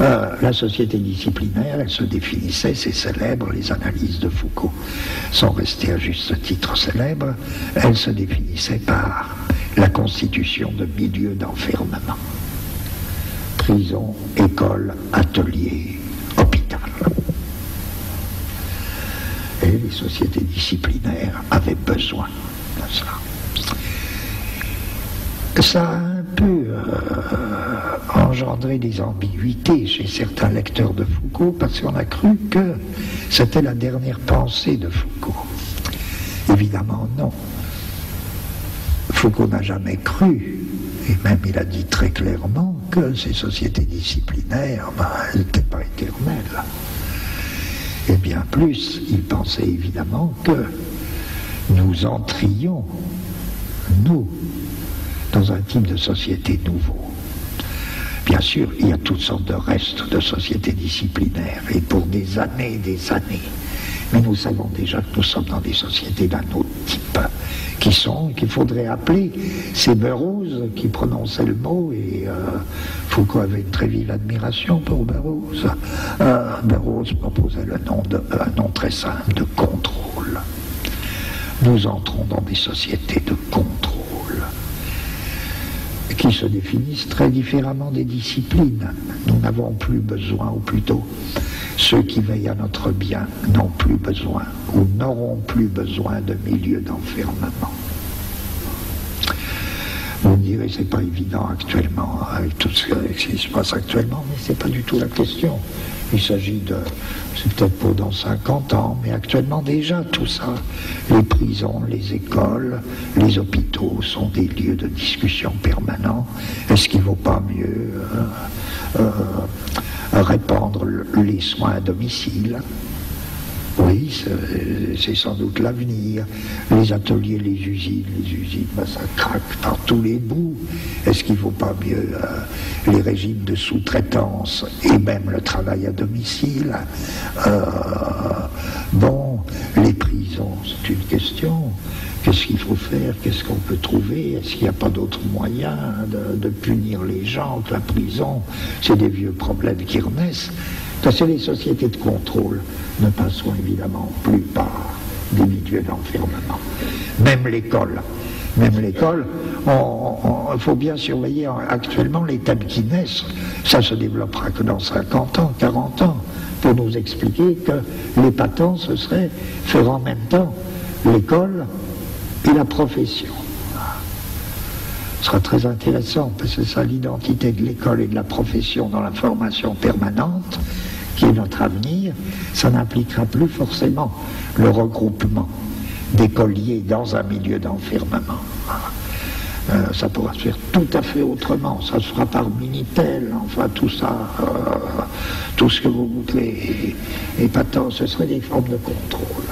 La société disciplinaire, elle se définissait, c'est célèbre, les analyses de Foucault sont restées à juste titre célèbres, elle se définissait par la constitution de milieux d'enfermement. Prison, école, atelier, hôpital. Et les sociétés disciplinaires avaient besoin de ça. Ça a un peu engendré des ambiguïtés chez certains lecteurs de Foucault parce qu'on a cru que c'était la dernière pensée de Foucault. Évidemment non. Foucault n'a jamais cru, et même il a dit très clairement que ces sociétés disciplinaires, elles n'étaient pas éternelles. Et bien plus, il pensait évidemment que nous entrions, nous, dans un type de société nouveau. Bien sûr, il y a toutes sortes de restes de sociétés disciplinaires, et pour des années, mais nous savons déjà que nous sommes dans des sociétés d'un autre type, qu'il faudrait appeler ces Burroughs qui prononçaient le mot, et Foucault avait une très vive admiration pour Burroughs. Burroughs proposait un nom très simple de contrôle. Nous entrons dans des sociétés de contrôle qui se définissent très différemment des disciplines. Nous n'avons plus besoin, ou plutôt ceux qui veillent à notre bien n'ont plus besoin ou n'auront plus besoin de milieux d'enfermement. Vous me direz, c'est pas évident actuellement, avec tout ce qui se passe actuellement, mais c'est pas du tout la question. Il s'agit de, c'est peut-être pour dans 50 ans, mais actuellement déjà tout ça, les prisons, les écoles, les hôpitaux sont des lieux de discussion permanents. Est-ce qu'il ne vaut pas mieux répandre les soins à domicile? Oui, c'est sans doute l'avenir. Les ateliers, les usines, ça craque par tous les bouts. Est-ce qu'il ne vaut pas mieux les régimes de sous-traitance et même le travail à domicile? Bon, les prisons, c'est une question. Qu'est-ce qu'il faut faire? Qu'est-ce qu'on peut trouver? Est-ce qu'il n'y a pas d'autre moyen de punir les gens que la prison? C'est des vieux problèmes qui renaissent. Parce que les sociétés de contrôle ne passeront évidemment plus par des milieux d'enfermement. Même l'école. Il faut bien surveiller actuellement les thèmes qui naissent. Ça se développera que dans 50 ans, 40 ans, pour nous expliquer que l'épatant, ce serait faire en même temps l'école et la profession. Ce sera très intéressant, parce que c'est ça l'identité de l'école et de la profession dans la formation permanente, qui est notre avenir. Ça n'impliquera plus forcément le regroupement d'écoliers dans un milieu d'enfermement. Ça pourra se faire tout à fait autrement. Ça se fera par Minitel, enfin tout ça, tout ce que vous voudrez. Et pas tant, ce serait des formes de contrôle.